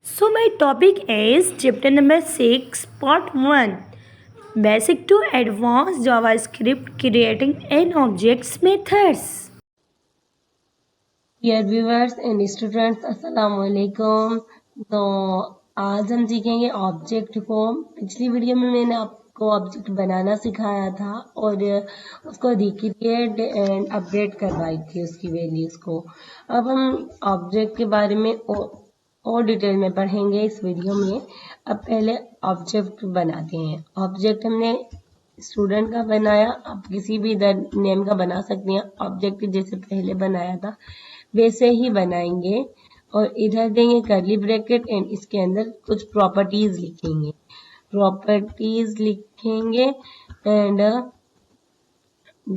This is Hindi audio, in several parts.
So my topic is chapter number 6, part 1, basic to advanced JavaScript creating an objects methods. Dear viewers and students अस्सलाम वालेकुम। तो आज हम सीखेंगे ऑब्जेक्ट को। पिछली वीडियो में मैंने आपको ऑब्जेक्ट बनाना सिखाया था और उसको रिक्रिएट एंड अपडेट करवाई थी उसकी वैल्यूज को। अब हम ऑब्जेक्ट के बारे में और डिटेल में पढ़ेंगे इस वीडियो में। अब पहले ऑब्जेक्ट बनाते हैं। ऑब्जेक्ट हमने स्टूडेंट का बनाया, आप किसी भी इधर नेम का बना सकते हैं। ऑब्जेक्ट जैसे पहले बनाया था वैसे ही बनाएंगे और इधर देंगे कर्ली ब्रैकेट एंड इसके अंदर कुछ प्रॉपर्टीज लिखेंगे एंड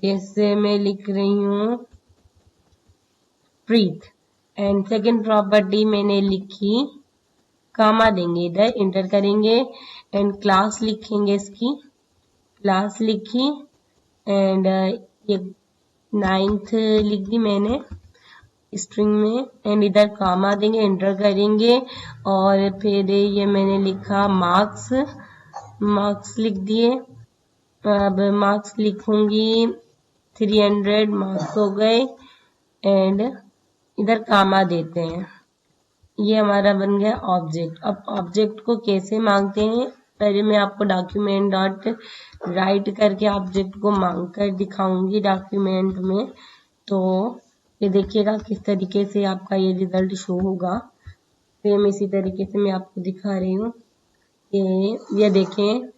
जैसे मैं लिख रही हूँ प्रीत एंड सेकंड प्रॉपर्टी मैंने लिखी कामा देंगे, इधर इंटर करेंगे एंड क्लास लिखेंगे, इसकी क्लास लिखी एंड ये 9th लिख दी मैंने स्ट्रिंग में एंड इधर कामा देंगे, एंटर करेंगे और फिर ये मैंने लिखा मार्क्स लिख दिए। अब मार्क्स लिखूंगी 300 मार्क्स हो गए एंड इधर कामा देते हैं। ये हमारा बन गया ऑब्जेक्ट। अब ऑब्जेक्ट को कैसे मांगते हैं, पहले मैं आपको डॉक्यूमेंट डॉट राइट करके ऑब्जेक्ट को मांग कर दिखाऊंगी डॉक्यूमेंट में। तो ये देखिएगा किस तरीके से आपका ये रिजल्ट शो होगा। सेम इसी तरीके से मैं आपको दिखा रही हूँ। ये देखें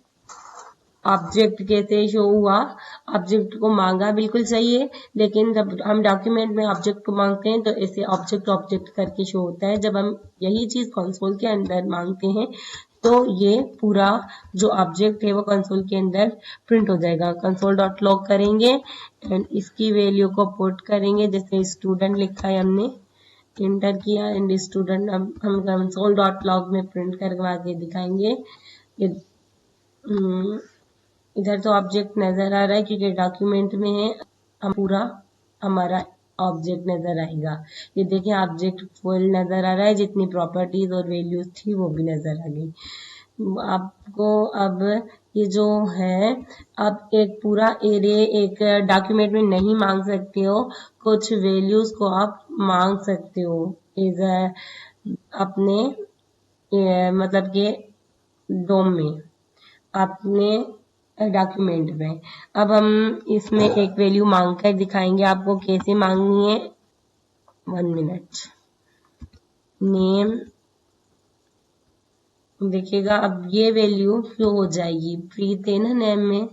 ऑब्जेक्ट कैसे शो हुआ। ऑब्जेक्ट को मांगा बिल्कुल सही है, लेकिन जब हम डॉक्यूमेंट में ऑब्जेक्ट को मांगते हैं तो ऐसे ऑब्जेक्ट करके शो होता है। जब हम यही चीज कंसोल के अंदर मांगते हैं तो ये पूरा जो ऑब्जेक्ट है वो कंसोल के अंदर प्रिंट हो जाएगा। कंसोल डॉट लॉग करेंगे एंड इसकी वैल्यू को पुट करेंगे। जैसे स्टूडेंट लिखा है हमने, इंटर किया एंड स्टूडेंट अब हम कंसोल डॉट लॉग में प्रिंट करवा के दिखाएंगे। इधर तो ऑब्जेक्ट नजर आ रहा है क्योंकि डॉक्यूमेंट में है, हम पूरा हमारा ऑब्जेक्ट नजर आएगा। ये देखिए ऑब्जेक्ट फुल नजर आ रहा है, जितनी प्रॉपर्टीज और वैल्यूज थी वो भी नजर आ गई आपको। अब ये जो है, आप एक पूरा एरे एक डॉक्यूमेंट में नहीं मांग सकते हो, कुछ वैल्यूज को आप मांग सकते हो इज अपने मतलब के डोम में अपने डॉक्यूमेंट में। अब हम इसमें एक वैल्यू मांग कर दिखाएंगे आपको कैसे मांगनी है। 1 मिनट। नेम देखिएगा, अब ये वैल्यू शो हो जाएगी। प्रीत है ना नेम में,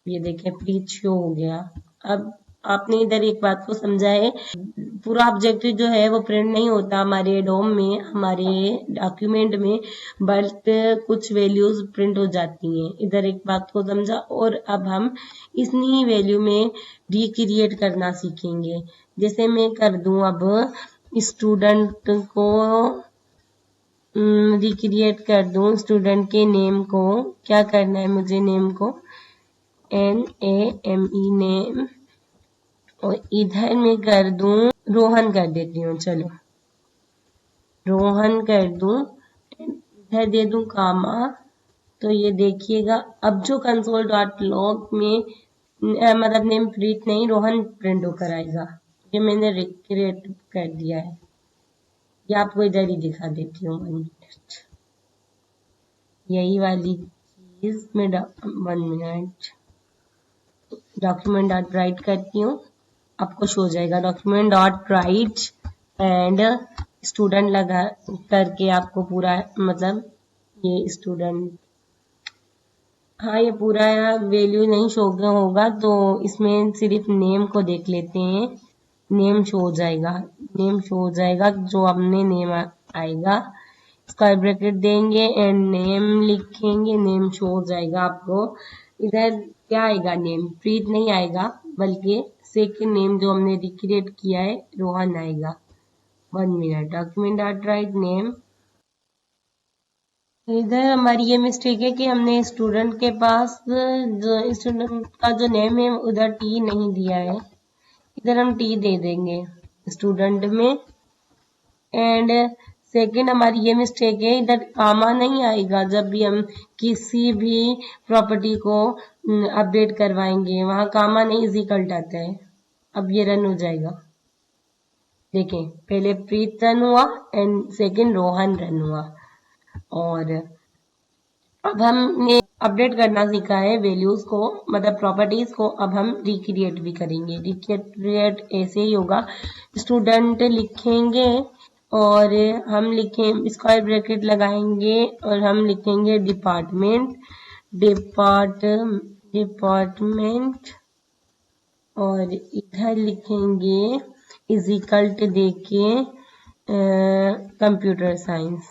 ये देखिए प्रीत शो हो गया। अब आपने इधर एक बात को समझा है, पूरा ऑब्जेक्ट जो है वो प्रिंट नहीं होता हमारे डोम में, हमारे डॉक्यूमेंट में, बट कुछ वैल्यूज प्रिंट हो जाती हैं। इधर एक बात को समझा। और अब हम इतनी वैल्यू में रिक्रिएट करना सीखेंगे। जैसे मैं कर दूं अब स्टूडेंट को रिक्रिएट कर दूं, स्टूडेंट के नेम को क्या करना है मुझे, नेम को NAME नेम और इधर मैं कर दूं रोहन कर देती हूँ। चलो रोहन कर दूं, इधर दे दूं कामा। तो ये देखिएगा अब जो कंसोल डॉट लॉग में मतलब नेम प्रीत नहीं रोहन प्रिंट होकर आएगा। ये मैंने रिक्रिएट कर दिया है, ये आपको इधर ही दिखा देती हूँ। 1 मिनट, यही वाली चीज में 1 मिनट डॉक्यूमेंट डॉट राइट करती हूँ, आपको शो हो जाएगा document dot right and student लगा करके आपको पूरा मतलब ये स्टूडेंट, हाँ ये पूरा वैल्यू नहीं शो होगा तो इसमें सिर्फ नेम को देख लेते हैं। नेम शो हो जाएगा जो हमने नेम आएगा। स्क्वायर ब्रैकेट देंगे एंड नेम लिखेंगे, नेम शो हो जाएगा आपको। इधर क्या आएगा, नेम प्रीत नहीं आएगा बल्कि सेकंड नेम जो हमने रिक्रिएट किया है रोहन आएगा। 1 minute document dot write name. इधर हमारी ये मिस्टेक है कि हमने स्टूडेंट के पास जो स्टूडेंट का जो नेम है उधर टी नहीं दिया है, इधर हम टी दे देंगे स्टूडेंट में एंड सेकंड हमारी ये मिस्टेक है, इधर कामा नहीं आएगा जब भी हम किसी भी प्रॉपर्टी को अपडेट करवाएंगे, वहां कामा नहीं इक्वल आता है। अब ये रन हो जाएगा, देखें पहले प्रीत रन हुआ एंड सेकंड रोहन रन हुआ। और अब हमने अपडेट करना सीखा है वैल्यूज को, मतलब प्रॉपर्टीज को। अब हम रिक्रिएट भी करेंगे। रिक्रिएट ऐसे ही होगा, स्टूडेंट लिखेंगे और हम लिखें स्क्वायर ब्रैकेट लगाएंगे और हम लिखेंगे डिपार्टमेंट और इधर लिखेंगे इज इक्वल टू देके कंप्यूटर साइंस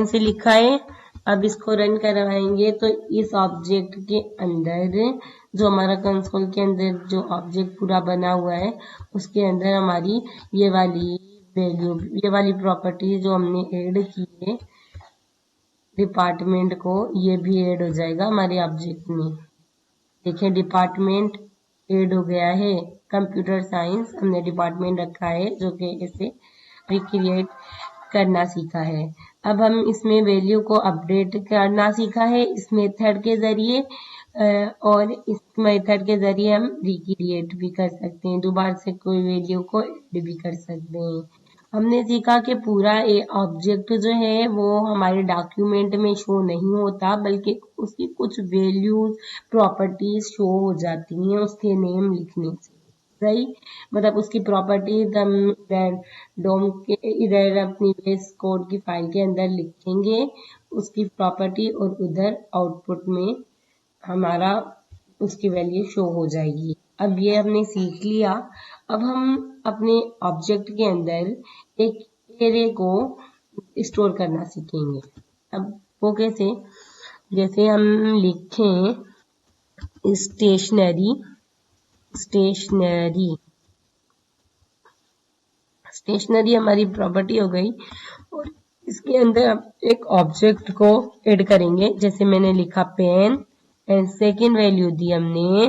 से लिखा है। अब इसको रन करवाएंगे तो इस ऑब्जेक्ट के अंदर जो हमारा कंसोल के अंदर जो ऑब्जेक्ट पूरा बना हुआ है उसके अंदर हमारी ये वाली वैल्यू, ये वाली प्रॉपर्टी जो हमने ऐड की है डिपार्टमेंट को, ये भी ऐड हो जाएगा हमारे ऑब्जेक्ट में। देखिए डिपार्टमेंट ऐड हो गया है, कंप्यूटर साइंस हमने डिपार्टमेंट रखा है, जो कि इसे रिक्रिएट करना सीखा है। अब हम इसमें वैल्यू को अपडेट करना सीखा है इस मेथड के जरिए, और इस मेथड के जरिए हम रिक्रिएट भी कर सकते हैं, दोबारा से कोई वैल्यू को ऐड भी कर सकते हैं। हमने सीखा कि पूरा ऑब्जेक्ट जो है वो हमारे डॉक्यूमेंट में शो नहीं होता, बल्कि उसकी कुछ वैल्यूज प्रॉपर्टीज शो हो जाती हैं उसके नेम लिखने से। सही, मतलब उसकी प्रॉपर्टीज हम डोम के इधर अपनी बेस कोड की फाइल के अंदर लिखेंगे उसकी प्रॉपर्टी, और उधर आउटपुट में हमारा उसकी वैल्यू शो हो जाएगी। अब ये हमने सीख लिया। अब हम अपने ऑब्जेक्ट के अंदर एक एरे को स्टोर करना सीखेंगे। अब वो कैसे, जैसे हम लिखें स्टेशनरी हमारी प्रॉपर्टी हो गई, और इसके अंदर हम एक ऑब्जेक्ट को ऐड करेंगे। जैसे मैंने लिखा पेन एंड सेकेंड वैल्यू दी हमने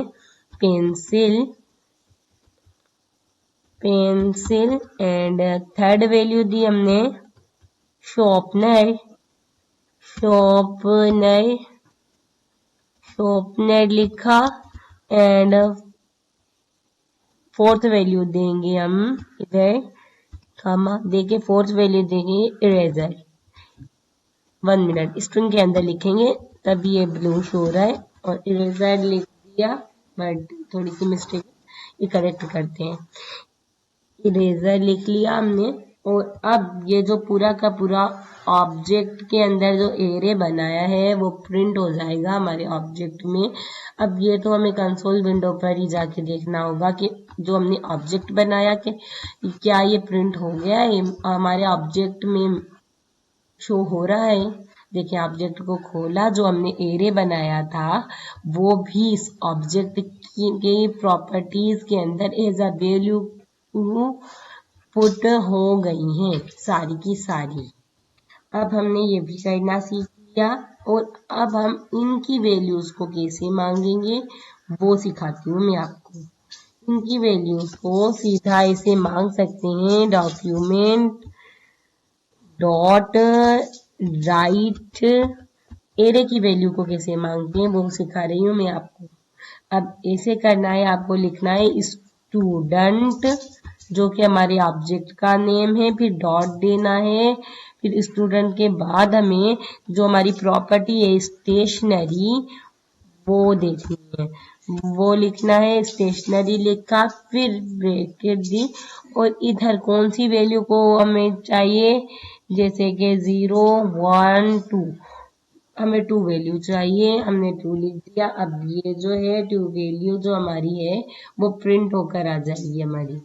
पेंसिल एंड थर्ड वैल्यू दी हमने शॉर्पनर लिखा, एंड फोर्थ वैल्यू देंगे हम इधर कामा देके, फोर्थ वैल्यू देंगे इरेजर। 1 मिनट स्ट्रिंग के अंदर लिखेंगे तब ये ब्लू शो हो रहा है, और इरेजर लिख दिया, बट थोड़ी सी मिस्टेक, ये करेक्ट करते हैं। इरेजर लिख लिया हमने, और अब ये जो पूरा का पूरा ऑब्जेक्ट के अंदर जो एरे बनाया है वो प्रिंट हो जाएगा हमारे ऑब्जेक्ट में। अब ये तो हमें कंसोल विंडो पर ही जाके देखना होगा कि जो हमने ऑब्जेक्ट बनाया कि क्या ये प्रिंट हो गया है, हमारे ऑब्जेक्ट में शो हो रहा है। देखिए ऑब्जेक्ट को खोला, जो हमने एरे बनाया था वो भी इस ऑब्जेक्ट की प्रॉपर्टीज के अंदर एज अ वैल्यू पुट हो गई हैं सारी की सारी। अब हमने ये भी करना सीख लिया, और अब हम इनकी वैल्यूज को कैसे मांगेंगे वो सिखाती हूँ मैं आपको। इनकी वैल्यूज को सीधा ऐसे मांग सकते हैं, डॉक्यूमेंट डॉट राइट एरे की वैल्यू को कैसे मांगते हैं वो सिखा रही हूँ मैं आपको। अब ऐसे करना है, आपको लिखना है स्टूडेंट, जो कि हमारे ऑब्जेक्ट का नेम है, फिर डॉट देना है, फिर स्टूडेंट के बाद हमें जो हमारी प्रॉपर्टी है स्टेशनरी वो देखनी है, वो लिखना है। स्टेशनरी लिखा, फिर ब्रैकेट दी, और इधर कौन सी वैल्यू को हमें चाहिए, जैसे कि 0 1 2, हमें 2 वैल्यू चाहिए, हमने 2 लिख दिया। अब ये जो है 2 वैल्यू जो हमारी है वो प्रिंट होकर आ जाएगी हमारी।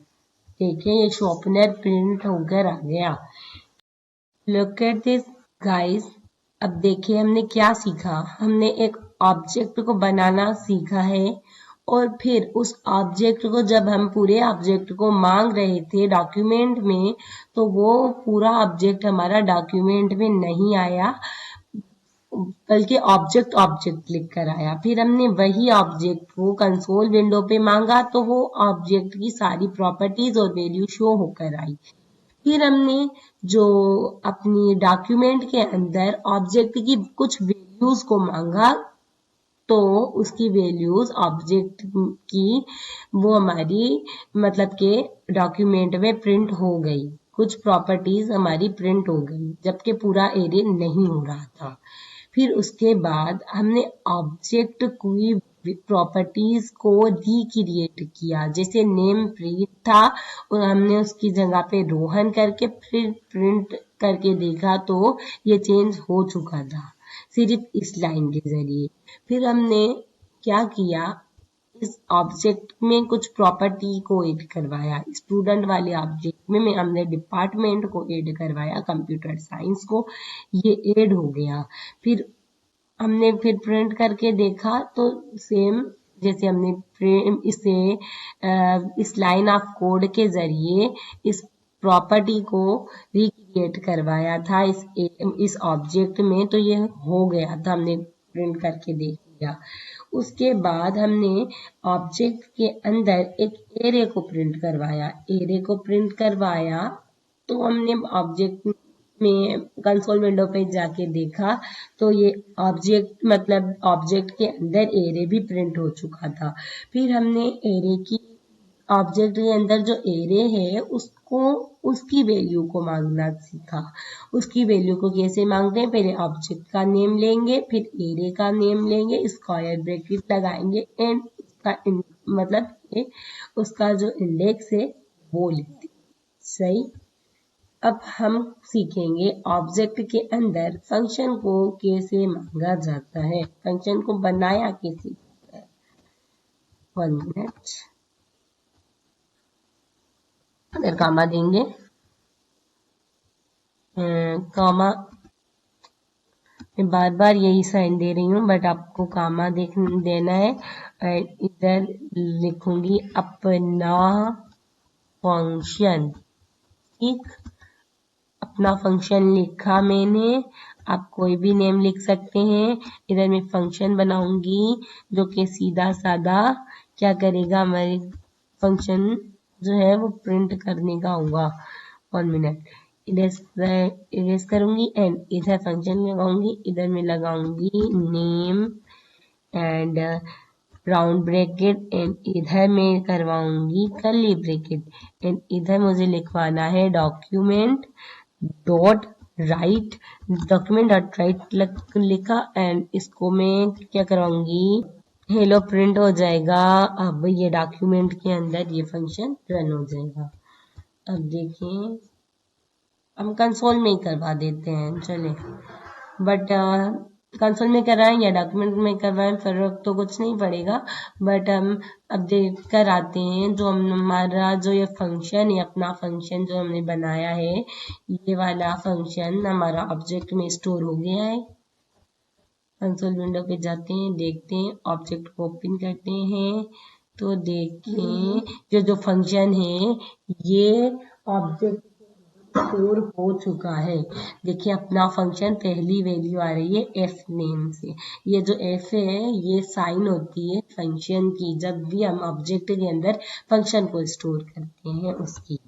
देखिए ये शॉर्पनर प्रिंट होकर आ गया। Look at this guys. अब देखिए हमने क्या सीखा, हमने एक ऑब्जेक्ट को बनाना सीखा है, और फिर उस ऑब्जेक्ट को जब हम पूरे ऑब्जेक्ट को मांग रहे थे डॉक्यूमेंट में, तो वो पूरा ऑब्जेक्ट हमारा डॉक्यूमेंट में नहीं आया, बल्कि ऑब्जेक्ट ऑब्जेक्ट लिख कर आया। फिर हमने वही ऑब्जेक्ट को कंसोल विंडो पे मांगा तो वो ऑब्जेक्ट की सारी प्रॉपर्टीज और वैल्यू शो होकर आई। फिर हमने जो अपनी डॉक्यूमेंट के अंदर ऑब्जेक्ट की कुछ वैल्यूज को मांगा तो उसकी वैल्यूज ऑब्जेक्ट की वो हमारी मतलब के डॉक्यूमेंट में प्रिंट हो गई, कुछ प्रॉपर्टीज हमारी प्रिंट हो गई जबकि पूरा एरे नहीं हो रहा था। फिर उसके बाद हमने ऑब्जेक्ट की प्रॉपर्टीज को रिक्रिएट किया, जैसे नेम प्रीत था और हमने उसकी जगह पे रोहन करके फिर प्रिंट करके देखा तो ये चेंज हो चुका था सिर्फ इस लाइन के जरिए। फिर हमने क्या किया, इस ऑब्जेक्ट में कुछ प्रॉपर्टी को ऐड करवाया। स्टूडेंट वाले ऑब्जेक्ट में हमने डिपार्टमेंट को ऐड करवाया, कंप्यूटर साइंस को, ये ऐड हो गया। फिर हमने फिर प्रिंट करके देखा तो सेम जैसे हमने इसे इस लाइन ऑफ कोड के जरिए इस प्रॉपर्टी को रिक्रिएट करवाया था इस ऑब्जेक्ट में, तो ये हो गया था, हमने प्रिंट करके देख लिया। उसके बाद हमने ऑब्जेक्ट के अंदर एक एरे को प्रिंट करवाया। एरे को प्रिंट करवाया तो हमने ऑब्जेक्ट में कंसोल विंडो पे जाके देखा तो ये ऑब्जेक्ट मतलब ऑब्जेक्ट के अंदर एरे भी प्रिंट हो चुका था। फिर हमने एरे की ऑब्जेक्ट के अंदर जो एरे है उसको उसकी वैल्यू को मांगना सीखा। उसकी वैल्यू को कैसे मांगते हैं, पहले ऑब्जेक्ट का नेम लेंगे, फिर एरे का नेम लेंगे, स्क्वायर ब्रैकेट लगाएंगे एंड उसका मतलब उसका जो इंडेक्स है वो लिखते। सही। अब हम सीखेंगे ऑब्जेक्ट के अंदर फंक्शन को कैसे मांगा जाता है, फंक्शन को बनाया कैसे जाता है। 1 मिनट। अगर कामा देंगे कामा, मैं बार बार यही साइन दे रही हूँ बट आपको कामा देना है। इधर लिखूंगी अपना फंक्शन, ठीक, अपना फंक्शन लिखा मैंने। आप कोई भी नेम लिख सकते हैं। इधर मैं फंक्शन बनाऊंगी जो कि सीधा साधा क्या करेगा, हमारे फंक्शन जो है वो प्रिंट करने का होगा। 1 मिनट। इरेज करूंगी एंड इधर फंक्शन लगाऊंगी, इधर मैं लगाऊंगी name and round bracket and इधर मैं करवाऊंगी कर्ली ब्रैकेट एंड इधर मुझे लिखवाना है document dot right, document dot right लिखा एंड इसको मैं क्या कराऊंगी, हेलो प्रिंट हो जाएगा। अब ये डॉक्यूमेंट के अंदर ये फंक्शन रन हो जाएगा। अब देखें, हम कंसोल में ही करवा देते हैं, चले, बट कंसोल में कराएं या डॉक्यूमेंट में करवाएं फर्क तो कुछ नहीं पड़ेगा। बट हम अब देख कर आते हैं जो हमारा जो ये फंक्शन है, अपना फंक्शन जो हमने बनाया है, ये वाला फंक्शन हमारा ऑब्जेक्ट में स्टोर हो गया है। कंसोल विंडो पे जाते हैं, देखते हैं, ऑब्जेक्ट को ओपन करते हैं तो देखें जो फंक्शन है ये ऑब्जेक्ट स्टोर हो चुका है। देखिए अपना फंक्शन पहली वैल्यू आ रही है एफ नेम से। ये जो एफ है ये साइन होती है फंक्शन की, जब भी हम ऑब्जेक्ट के अंदर फंक्शन को स्टोर करते हैं उसकी।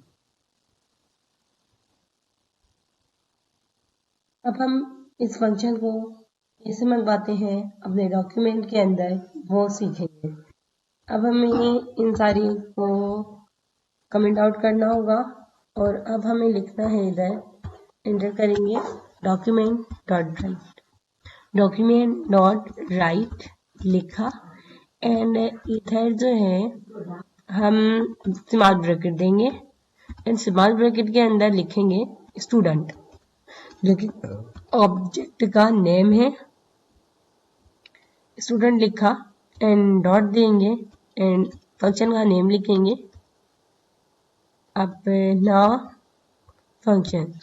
अब हम इस फंक्शन को कैसे मंगवाते हैं अपने डॉक्यूमेंट के अंदर वो सीखेंगे। अब हमें इन सारी को कमेंट आउट करना होगा और अब हमें लिखना है, इधर एंटर करेंगे document dot right, document dot right लिखा एंड इधर जो है हम स्मॉल ब्रैकेट देंगे एंड स्मॉल ब्रैकेट के अंदर लिखेंगे स्टूडेंट जो कि ऑब्जेक्ट का नेम है। स्टूडेंट लिखा एंड डॉट देंगे एंड फंक्शन का नेम लिखेंगे अपना फंक्शन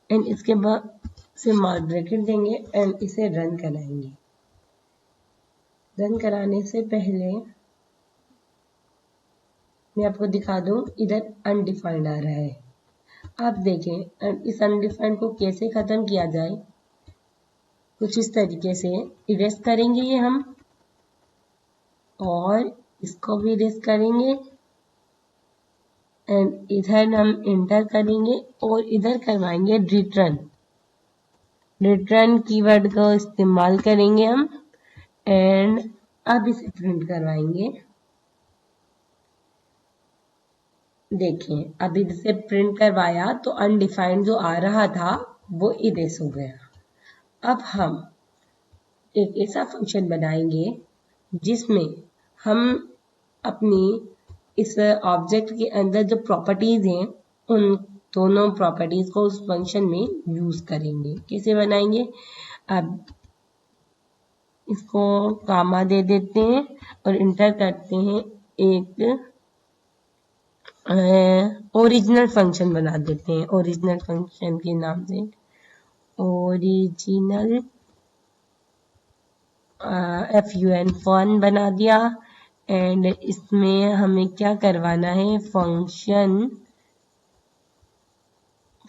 एंड इसके बाद स्मॉल ब्रैकेट देंगे एंड इसे रन कराएंगे। रन कराने से पहले मैं आपको दिखा दूं, इधर अनडिफाइंड आ रहा है। आप देखें इस अनडिफाइंड को कैसे खत्म किया जाए। कुछ इस तरीके से इरेज करेंगे ये हम, और इसको भी इरेज करेंगे एंड इधर हम इंटर करेंगे और इधर करवाएंगे रिटर्न कीवर्ड का इस्तेमाल करेंगे हम एंड अब इसे प्रिंट करवाएंगे। देखें अब इसे प्रिंट करवाया तो अनडिफाइंड जो आ रहा था वो इरेज हो गया। अब हम एक ऐसा फंक्शन बनाएंगे जिसमें हम अपनी इस ऑब्जेक्ट के अंदर जो प्रॉपर्टीज हैं उन दोनों प्रॉपर्टीज को उस फंक्शन में यूज करेंगे। कैसे बनाएंगे, अब इसको कामा दे देते हैं और इंटर करते हैं, एक ओरिजिनल फंक्शन बना देते हैं। ओरिजिनल फंक्शन के नाम से ओरिजिनल fun बना दिया एंड इसमें हमें क्या करवाना है,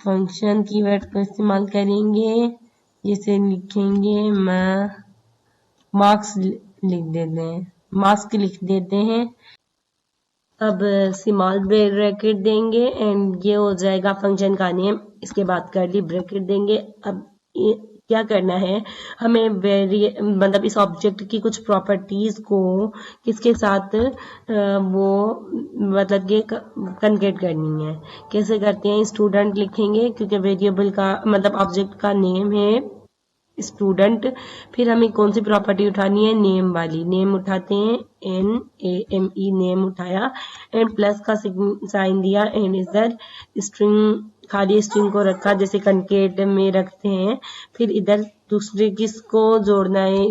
फंक्शन कीवर्ड को इस्तेमाल करेंगे, जिसे लिखेंगे मार्क्स लिख देते हैं। अब स्मॉल ब्रैकेट देंगे एंड ये हो जाएगा फंक्शन का नेम। इसके बाद कर्ली ब्रैकेट देंगे। अब क्या करना है, हमें मतलब इस ऑब्जेक्ट की कुछ प्रॉपर्टीज को किसके साथ वो मतलब ये कन्केट करनी है। कैसे करते हैं, स्टूडेंट लिखेंगे क्योंकि वेरिएबल का मतलब ऑब्जेक्ट का नेम है स्टूडेंट। फिर हमें कौन सी प्रॉपर्टी उठानी है, नेम वाली। नेम उठाते हैं, NAME नेम उठाया एंड प्लस का साइन दिया एंड इधर स्ट्रिंग, खाली स्ट्रिंग को रखा जैसे कंकेट में रखते हैं। फिर इधर दूसरे किसको जोड़ना है,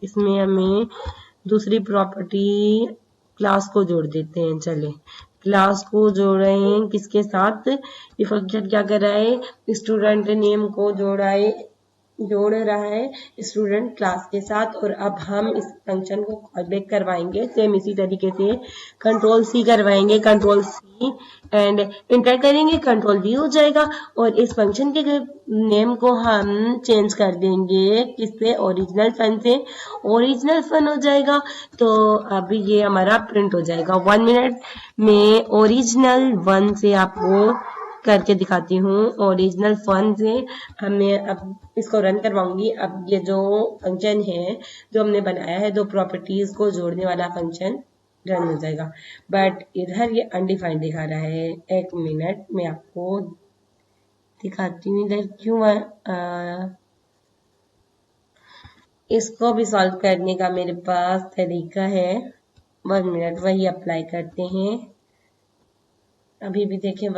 इसमें हमें दूसरी प्रॉपर्टी क्लास को जोड़ देते हैं। चले क्लास को जोड़ रहे हैं किसके साथ, ये फंक्शन क्या कर रहा है, स्टूडेंट नेम को जोड़ रहा है स्टूडेंट क्लास के साथ। और अब हम इस फंक्शन को कॉल बैक करवाएंगे सेम इसी तरीके से, कंट्रोल C करवाएंगे, कंट्रोल C एंड इंटर करेंगे, कंट्रोल V हो जाएगा। और इस फंक्शन के नेम को हम चेंज कर देंगे किससे, ओरिजिनल फन से, ओरिजिनल फन हो जाएगा। तो अब ये हमारा प्रिंट हो जाएगा। 1 मिनट में ओरिजिनल 1 से आपको करके दिखाती हूँ। ओरिजिनल फन से हमें अब इसको रन करवाऊंगी। अब ये जो फंक्शन है जो हमने बनाया है, दो प्रॉपर्टीज को जोड़ने वाला फंक्शन रन हो जाएगा। बट इधर ये अनडिफाइंड दिखा रहा है। 1 मिनट में आपको दिखाती हूँ इधर क्यों। इसको भी सॉल्व करने का मेरे पास तरीका है। 1 मिनट वही अप्लाई करते हैं। अभी भी देखें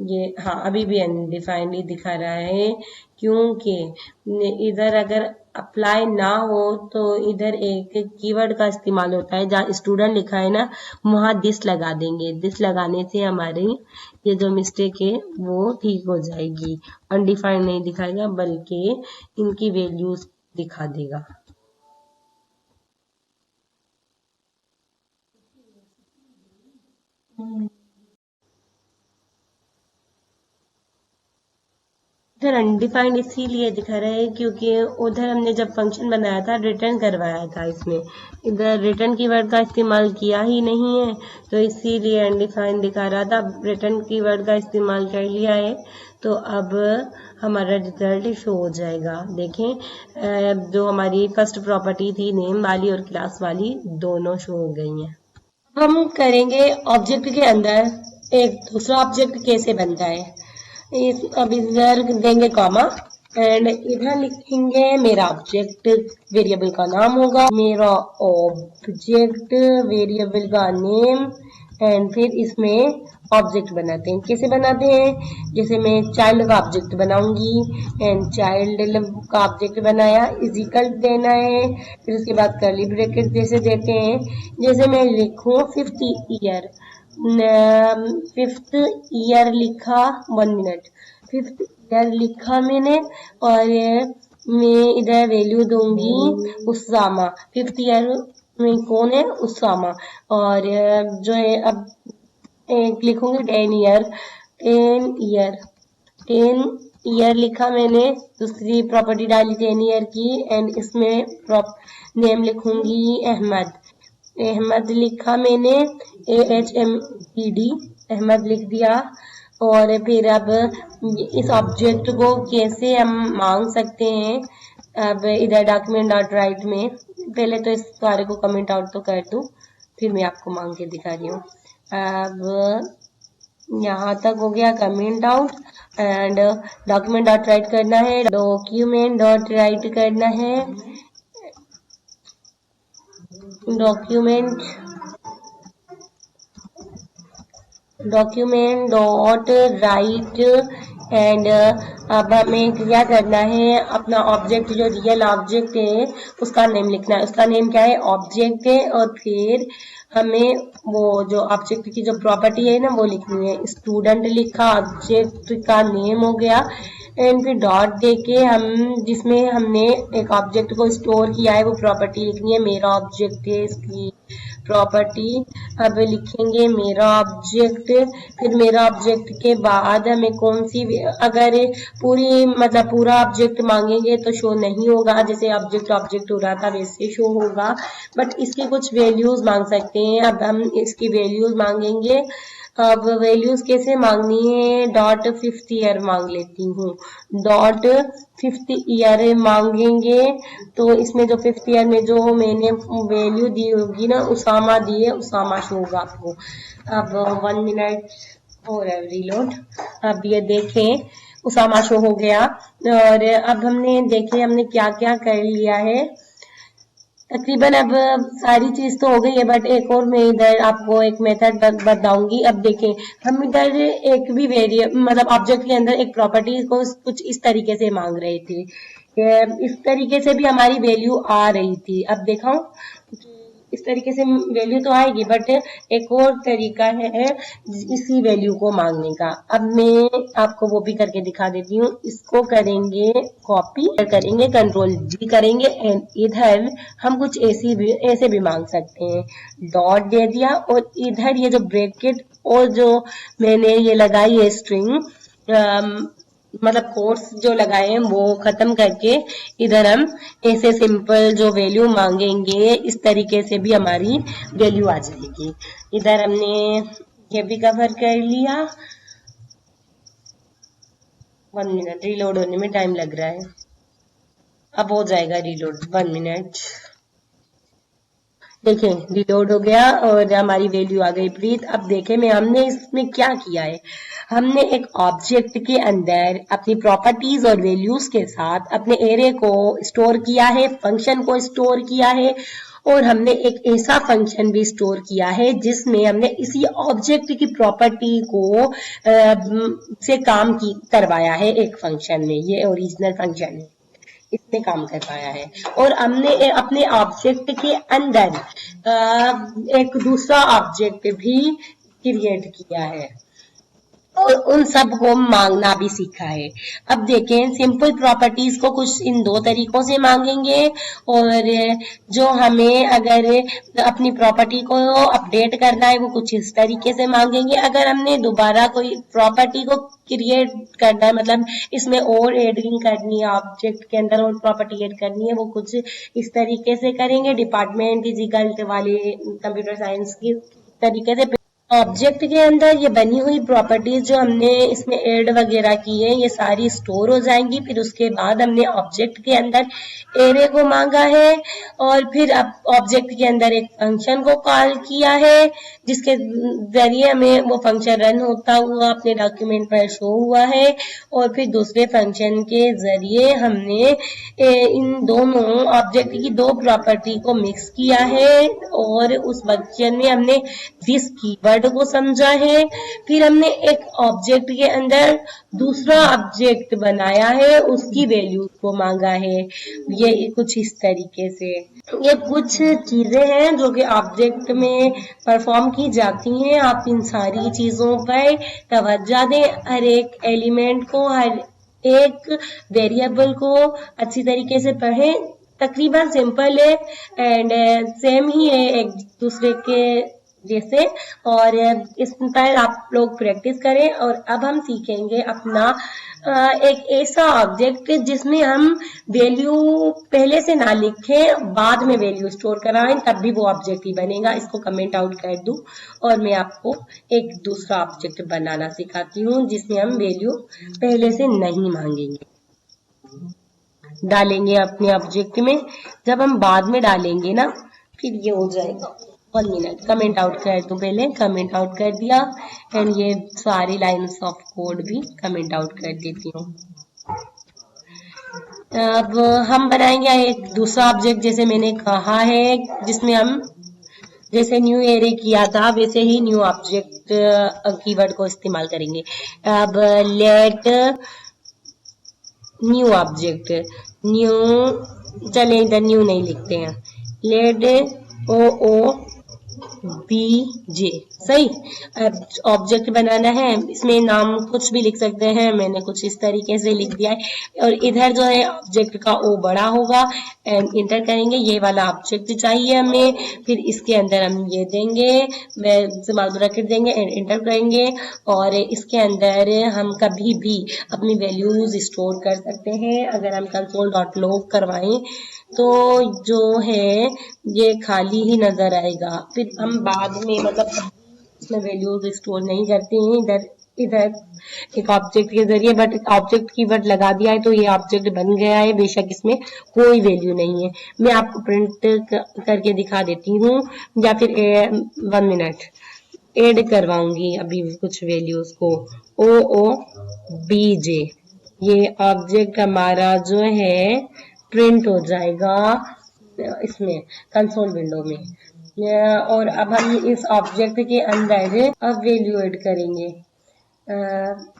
ये, हाँ अभी भी अनडिफाइंड ही दिखा रहा है क्योंकि इधर अगर अप्लाई ना हो तो इधर एक कीवर्ड का इस्तेमाल होता है। जहाँ स्टूडेंट लिखा है ना वहाँ दिस लगा देंगे। दिस लगाने से हमारी ये जो मिस्टेक है वो ठीक हो जाएगी। अनडिफाइंड नहीं दिखाएगा बल्कि इनकी वैल्यूज दिखा देगा। इधर अनडिफाइंड इसीलिए दिखा रहा है क्योंकि उधर हमने जब फंक्शन बनाया था रिटर्न करवाया था, इसमें इधर रिटर्न कीवर्ड का इस्तेमाल किया ही नहीं है तो इसीलिए अनडिफाइंड दिखा रहा था। रिटर्न कीवर्ड का इस्तेमाल कर लिया है तो अब हमारा रिजल्ट शो हो जाएगा। देखें जो हमारी फर्स्ट प्रॉपर्टी थी नेम वाली और क्लास वाली दोनों शो हो गई हैं। हम करेंगे ऑब्जेक्ट के अंदर एक दूसरा ऑब्जेक्ट कैसे बनता है। अब इधर देंगे कॉमा एंड इधर लिखेंगे मेरा ऑब्जेक्ट वेरिएबल का नाम होगा, मेरा ऑब्जेक्ट वेरिएबल का नेम एंड फिर इसमें ऑब्जेक्ट बनाते हैं। कैसे बनाते हैं, जैसे मैं चाइल्ड का ऑब्जेक्ट बनाऊंगी एंड चाइल्ड का ऑब्जेक्ट बनाया, इजिकल देना है। फिर उसके बाद कर्ली ब्रैकेट जैसे देते हैं, जैसे मैं लिखूं 5th ईयर, 5th ईयर लिखा, 1 मिनट, 5th ईयर लिखा मैंने और मैं इधर वैल्यू दूंगी उसामा। 5th ईयर में कौन है, उसामा। और जो है अब एक लिखूंगी 10 ईयर, 10 ईयर लिखा मैंने, दूसरी प्रॉपर्टी डाली 10 ईयर की, एंड इसमें नेम लिखूंगी अहमद। अहमद लिखा मैंने, AHMED, अहमद लिख दिया। और फिर अब इस ऑब्जेक्ट को कैसे हम मांग सकते हैं, अब इधर डॉक्यूमेंट डॉट राइट में पहले तो इस सारे को कमेंट आउट तो कर दूं, फिर मैं आपको मांग के दिखा रही हूँ। अब यहाँ तक हो गया comment out, and document dot right करना है, डॉक्यूमेंट डॉट राइट करना है, डॉक्यूमेंट डॉट राइट। एंड अब हमें क्या करना है, अपना ऑब्जेक्ट जो रियल ऑब्जेक्ट है उसका नेम लिखना है। उसका नेम क्या है, ऑब्जेक्ट है, और फिर हमें वो जो ऑब्जेक्ट की जो प्रॉपर्टी है ना वो लिखनी है। स्टूडेंट लिखा, ऑब्जेक्ट का नेम हो गया, एंड फिर डॉट देके हम जिसमें हमने एक ऑब्जेक्ट को स्टोर किया है वो प्रॉपर्टी लिखनी है। मेरा ऑब्जेक्ट है, इसकी प्रॉपर्टी। अब लिखेंगे मेरा ऑब्जेक्ट, फिर मेरा ऑब्जेक्ट के बाद हमें कौन सी, अगर पूरी मतलब पूरा ऑब्जेक्ट मांगेंगे तो शो नहीं होगा, जैसे ऑब्जेक्ट हो रहा था वैसे शो होगा, बट इसकी कुछ वैल्यूज मांग सकते हैं। अब हम इसकी वैल्यूज मांगेंगे। अब वैल्यूज कैसे मांगनी है, डॉट 5th ईयर मांग लेती हूँ, डॉट 5th ईयर मांगेंगे। तो इसमें जो 5th ईयर में जो मैंने वैल्यू दी होगी ना, उसामा दी है, उसामा शो होगा आपको। अब 1 मिनट हो रहा है रीलोड। अब ये देखें उसामा शो हो गया। और अब हमने देखे हमने क्या क्या कर लिया है, तकरीबन अब सारी चीज तो हो गई है, बट एक और मैं इधर आपको एक मेथड बताऊंगी। अब देखें हम इधर एक भी मतलब ऑब्जेक्ट के अंदर एक प्रॉपर्टी को कुछ इस तरीके से मांग रहे थे, इस तरीके से भी हमारी वैल्यू आ रही थी। अब देखा इस तरीके से वैल्यू तो आएगी, बट एक और तरीका है इसी वैल्यू को मांगने का। अब मैं आपको वो भी करके दिखा देती हूँ। इसको करेंगे कॉपी, करेंगे कंट्रोल-G करेंगे, एंड इधर हम कुछ ऐसे भी मांग सकते हैं। डॉट दे दिया, और इधर ये जो ब्रैकेट और जो मैंने ये लगाई है स्ट्रिंग, मतलब कोर्स जो लगाए हैं वो खत्म करके इधर हम ऐसे सिंपल जो वैल्यू मांगेंगे इस तरीके से भी हमारी वैल्यू आ जाएगी। इधर हमने ये भी कवर कर लिया। 1 मिनट, रीलोड होने में टाइम लग रहा है, अब हो जाएगा रीलोड। 1 मिनट, देखें रीलोड हो गया और हमारी वैल्यू आ गई प्रीत। अब देखें हमने इसमें क्या किया है, हमने एक ऑब्जेक्ट के अंदर अपनी प्रॉपर्टीज और वैल्यूज के साथ अपने एरे को स्टोर किया है, फंक्शन को स्टोर किया है, और हमने एक ऐसा फंक्शन भी स्टोर किया है जिसमें हमने इसी ऑब्जेक्ट की प्रॉपर्टी को से काम करवाया है एक फंक्शन में। ये ओरिजिनल फंक्शन है, इसमें काम कर पाया है। और हमने अपने ऑब्जेक्ट के अंदर एक दूसरा ऑब्जेक्ट भी क्रिएट किया है, और उन सब को मांगना भी सीखा है। अब देखें सिंपल प्रॉपर्टीज को कुछ इन 2 तरीकों से मांगेंगे, और जो हमें अगर अपनी प्रॉपर्टी को अपडेट करना है वो कुछ इस तरीके से मांगेंगे। अगर हमने दोबारा कोई प्रॉपर्टी को क्रिएट करना है, मतलब इसमें और एडिंग करनी है, ऑब्जेक्ट के अंदर और प्रॉपर्टी एड करनी है, वो कुछ इस तरीके से करेंगे। डिपार्टमेंट फिजिकल वाले कंप्यूटर साइंस की तरीके से ऑब्जेक्ट के अंदर ये बनी हुई प्रॉपर्टीज जो हमने इसमें ऐड वगैरह की है ये सारी स्टोर हो जाएंगी। फिर उसके बाद हमने ऑब्जेक्ट के अंदर एरे को मांगा है, और फिर अब ऑब्जेक्ट के अंदर एक फंक्शन को कॉल किया है जिसके जरिए हमें वो फंक्शन रन होता हुआ अपने डॉक्यूमेंट पर शो हुआ है। और फिर दूसरे फंक्शन के जरिए हमने इन दोनों ऑब्जेक्ट की 2 प्रॉपर्टी को मिक्स किया है, और उस फंक्शन में हमने दिस कीवर्ड को समझा है। फिर हमने एक ऑब्जेक्ट के अंदर दूसरा ऑब्जेक्ट बनाया है, उसकी वैल्यू को मांगा है। ये कुछ इस तरीके से ये कुछ चीजें हैं जो कि ऑब्जेक्ट में परफॉर्म की जाती हैं। आप इन सारी चीजों पर तवज्जो दें, हर एक एलिमेंट को, हर एक वेरिएबल को अच्छी तरीके से पढ़ें। तकरीबन सिंपल है एंड सेम ही है एक दूसरे के जैसे, और इस पर आप लोग प्रैक्टिस करें। और अब हम सीखेंगे अपना एक ऐसा ऑब्जेक्ट जिसमें हम वैल्यू पहले से ना लिखें, बाद में वैल्यू स्टोर कराएं, तब भी वो ऑब्जेक्ट ही बनेगा। इसको कमेंट आउट कर दूं और मैं आपको एक दूसरा ऑब्जेक्ट बनाना सिखाती हूँ जिसमें हम वैल्यू पहले से नहीं मांगेंगे, डालेंगे अपने ऑब्जेक्ट में। जब हम बाद में डालेंगे ना, फिर ये हो जाएगा। 1 मिनट, कमेंट आउट कर दूं, पहले कमेंट आउट कर दिया एंड ये सारी लाइन्स ऑफ कोड भी कमेंट आउट कर देती हूँ। अब हम बनाएंगे एक दूसरा ऑब्जेक्ट, जैसे मैंने कहा है, जिसमें हम जैसे न्यू एरे किया था वैसे ही न्यू ऑब्जेक्ट कीवर्ड को इस्तेमाल करेंगे। अब लेट न्यू ऑब्जेक्ट, न्यू, चले इधर न्यू नहीं लिखते हैं, लेट OOBJ, सही। अब ऑब्जेक्ट बनाना है, इसमें नाम कुछ भी लिख सकते हैं, मैंने कुछ इस तरीके से लिख दिया है। और इधर जो है ऑब्जेक्ट का O बड़ा होगा एंड इंटर करेंगे। ये वाला ऑब्जेक्ट चाहिए हमें, फिर इसके अंदर हम ये देंगे, स्मॉल ब्रैकेट देंगे एंड इंटर करेंगे। और इसके अंदर हम कभी भी अपनी वैल्यूज स्टोर कर सकते हैं। अगर हम console.log करवाएं तो जो है ये खाली ही नजर आएगा, फिर हम बाद में मतलब इसमें वैल्यूज स्टोर नहीं करते हैं। इधर इधर एक ऑब्जेक्ट के जरिए, बट ऑब्जेक्ट कीवर्ड लगा दिया है तो ये ऑब्जेक्ट बन गया है, बेशक इसमें कोई वैल्यू नहीं है। मैं आपको प्रिंट करके दिखा देती हूँ, या फिर 1 मिनट ऐड करवाऊंगी अभी कुछ वैल्यूज को। OOBJ, ये ऑब्जेक्ट हमारा जो है प्रिंट हो जाएगा इसमें कंसोल विंडो में। और अब हम इस ऑब्जेक्ट के अंदर अब वैल्यू ऐड करेंगे।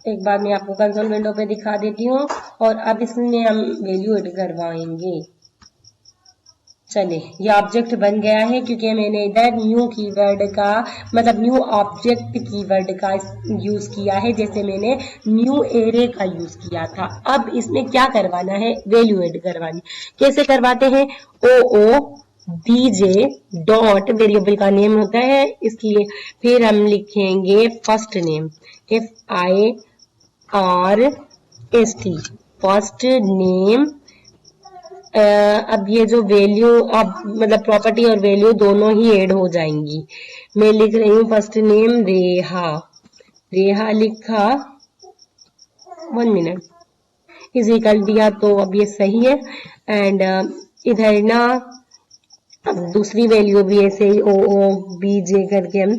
एक बार मैं आपको कंसोल विंडो पे दिखा देती हूँ और अब इसमें हम वैल्यू ऐड करवाएंगे। चले, ये ऑब्जेक्ट बन गया है क्योंकि मैंने इधर न्यू कीवर्ड का मतलब न्यू ऑब्जेक्ट कीवर्ड का यूज किया है, जैसे मैंने न्यू एरे का यूज किया था। अब इसमें क्या करवाना है, वैल्यू ऐड करवानी। कैसे करवाते हैं, OOBJ डॉट वेरिएबल का नेम होता है, इसलिए फिर हम लिखेंगे first name, FIRST, first name. अब ये जो वैल्यू अब मतलब प्रॉपर्टी और वैल्यू दोनों ही ऐड हो जाएंगी। मैं लिख रही हूँ फर्स्ट नेम रेहा, रेहा लिखा, 1 मिनट, इक्वल दिया तो अब ये सही है। एंड इधर ना अब दूसरी वैल्यू भी ऐसे ही OOBJ करके हम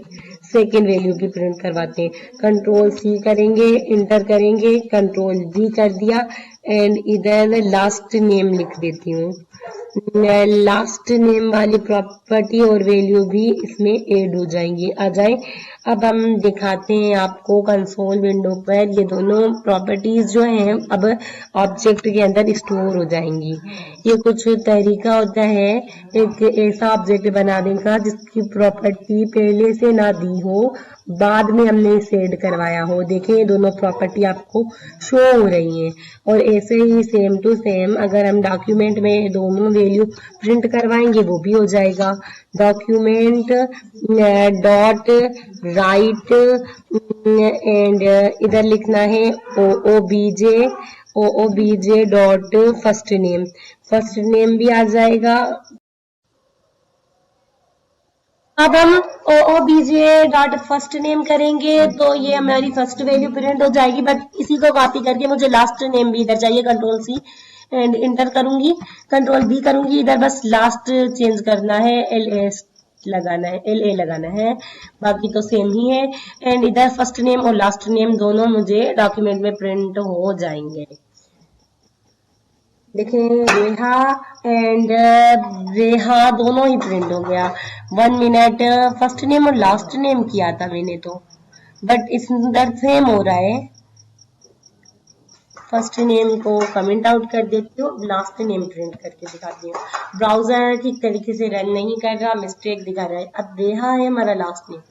सेकेंड वैल्यू भी प्रिंट करवाते हैं। कंट्रोल-C करेंगे, इंटर करेंगे, कंट्रोल-V कर दिया एंड इधर लास्ट नेम लिख देती हूँ। लास्ट नेम वाली प्रॉपर्टी और वैल्यू भी इसमें ऐड हो जाएंगी, आ जाए। अब हम दिखाते हैं आपको कंसोल विंडो पर ये दोनों प्रॉपर्टीज जो हैं अब ऑब्जेक्ट के अंदर स्टोर हो जाएंगी। ये कुछ तरीका होता है एक ऐसा ऑब्जेक्ट बनाने का जिसकी प्रॉपर्टी पहले से ना दी हो, बाद में हमने इसे ऐड करवाया हो। देखें ये दोनों प्रॉपर्टी आपको शो हो रही हैं। और ऐसे ही सेम टू सेम अगर हम डॉक्यूमेंट में दोनों वैल्यू प्रिंट करवाएंगे वो भी हो जाएगा। डॉक्यूमेंट डॉट राइट एंड इधर लिखना है OOBJ dot first name, first name भी आ जाएगा। अब हम OOBJ डॉट फर्स्ट नेम करेंगे तो ये हमारी फर्स्ट वैल्यू प्रिंट हो जाएगी, बट इसी को कॉपी करके मुझे लास्ट नेम भी इधर चाहिए। कंट्रोल-C एंड इंटर करूंगी, कंट्रोल-V करूंगी, इधर बस लास्ट चेंज करना है, LS लगाना है, LA लगाना है, बाकी तो सेम ही है। एंड इधर फर्स्ट नेम और लास्ट नेम दोनों मुझे डॉक्यूमेंट में प्रिंट हो जाएंगे। देखें रेहा एंड रेहा दोनों ही प्रिंट हो गया। 1 मिनट, फर्स्ट नेम और लास्ट नेम किया था मैंने तो, बट इस अंदर सेम हो रहा है। फर्स्ट नेम को कमेंट आउट कर देती हूँ, लास्ट नेम प्रिंट करके दिखाती हूँ। ब्राउजर ठीक तरीके से रन नहीं कर रहा, मिस्टेक दिखा रहा है। अब रेहा है हमारा लास्ट नेम,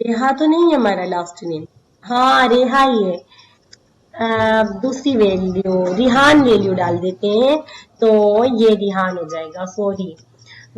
रेहा तो नहीं है हमारा लास्ट नेम, हाँ रेहा ही है। दूसरी वैल्यू रिहान वैल्यू डाल देते हैं तो ये रिहान हो जाएगा, सॉरी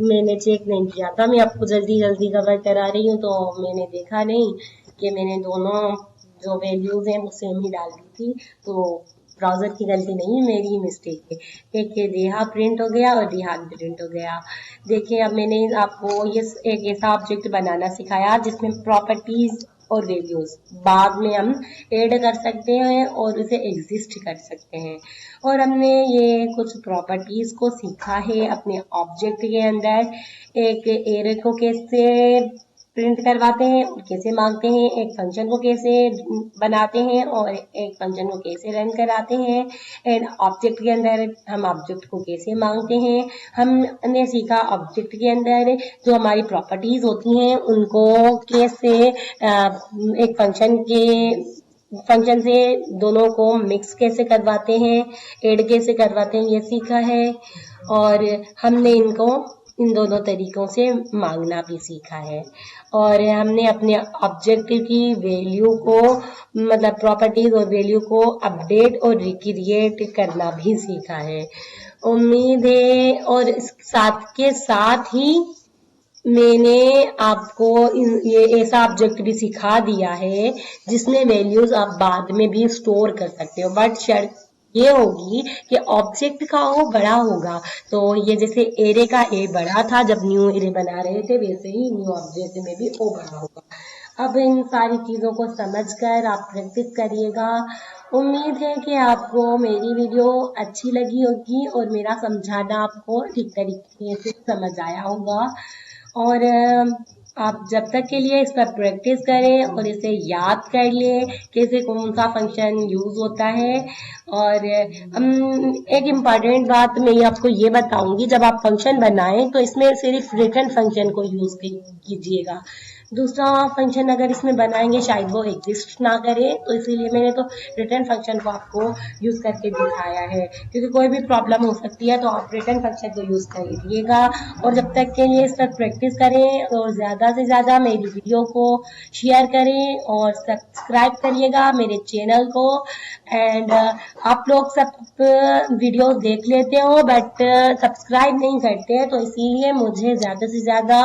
मैंने चेक नहीं किया था, मैं आपको जल्दी जल्दी कवर करा रही हूँ, तो मैंने देखा नहीं कि मैंने दोनों जो वैल्यूज हैं वो सेम ही डाल दी थी। तो ब्राउजर की गलती नहीं, मेरी ही मिस्टेक है। एक देहा प्रिंट हो गया और देहात प्रिंट हो गया। देखिए अब मैंने आपको ये एक ऐसा ऑब्जेक्ट बनाना सिखाया जिसमें प्रॉपर्टीज और वैल्यूज बाद में हम ऐड कर सकते हैं और उसे एग्जिस्ट कर सकते हैं। और हमने ये कुछ प्रॉपर्टीज को सीखा है अपने ऑब्जेक्ट के अंदर। एक एरे को कैसे प्रिंट करवाते हैं और कैसे मांगते हैं, एक फंक्शन को कैसे बनाते हैं और एक फंक्शन को कैसे रन कराते हैं, एंड ऑब्जेक्ट के अंदर हम ऑब्जेक्ट को कैसे मांगते हैं। हमने सीखा ऑब्जेक्ट के अंदर जो हमारी प्रॉपर्टीज होती हैं उनको कैसे एक फंक्शन से दोनों को मिक्स कैसे करवाते हैं, ऐड कैसे करवाते हैं, ये सीखा है। और हमने इनको इन दोनों तरीकों से मांगना भी सीखा है। और हमने अपने ऑब्जेक्ट की वैल्यू को मतलब प्रॉपर्टीज और वैल्यू को अपडेट और रिक्रिएट करना भी सीखा है। उम्मीद है और साथ के साथ ही मैंने आपको ये ऐसा ऑब्जेक्ट भी सिखा दिया है जिसमें वैल्यूज आप बाद में भी स्टोर कर सकते हो, बट शर्त ये होगी कि ऑब्जेक्ट का वो बड़ा होगा। तो ये जैसे एरे का ए बड़ा था जब न्यू एरे बना रहे थे, वैसे ही न्यू ऑब्जेक्ट में भी ओ बड़ा होगा। अब इन सारी चीजों को समझकर आप प्रैक्टिस करिएगा। उम्मीद है कि आपको मेरी वीडियो अच्छी लगी होगी और मेरा समझाना आपको ठीक तरीके से समझ आया होगा। और आप जब तक के लिए इस पर प्रैक्टिस करें और इसे याद कर लें कैसे कौन सा फंक्शन यूज होता है। और एक इम्पॉर्टेंट बात मैं आपको ये बताऊंगी, जब आप फंक्शन बनाएं तो इसमें सिर्फ रिटर्न फंक्शन को यूज कीजिएगा। दूसरा फंक्शन अगर इसमें बनाएंगे शायद वो एग्जिस्ट ना करे, तो इसीलिए मैंने तो रिटर्न फंक्शन को आपको यूज करके दिखाया है, क्योंकि कोई भी प्रॉब्लम हो सकती है तो आप रिटर्न फंक्शन को यूज करिएगा। और जब तक के लिए इस पर प्रैक्टिस करें और ज्यादा से ज्यादा मेरी वीडियो को शेयर करें और सब्सक्राइब करिएगा मेरे चैनल को। एंड आप लोग सब वीडियो देख लेते हो बट सब्सक्राइब नहीं करते हैं, तो इसीलिए मुझे ज्यादा से ज्यादा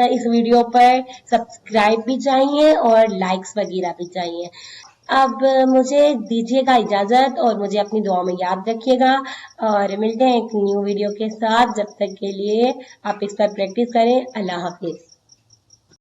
इस वीडियो पर सब्सक्राइब भी चाहिए और लाइक्स वगैरह भी चाहिए। अब मुझे दीजिएगा इजाजत और मुझे अपनी दुआ में याद रखिएगा और मिलते हैं एक न्यू वीडियो के साथ। जब तक के लिए आप इस पर प्रैक्टिस करें। अल्लाह हाफिज।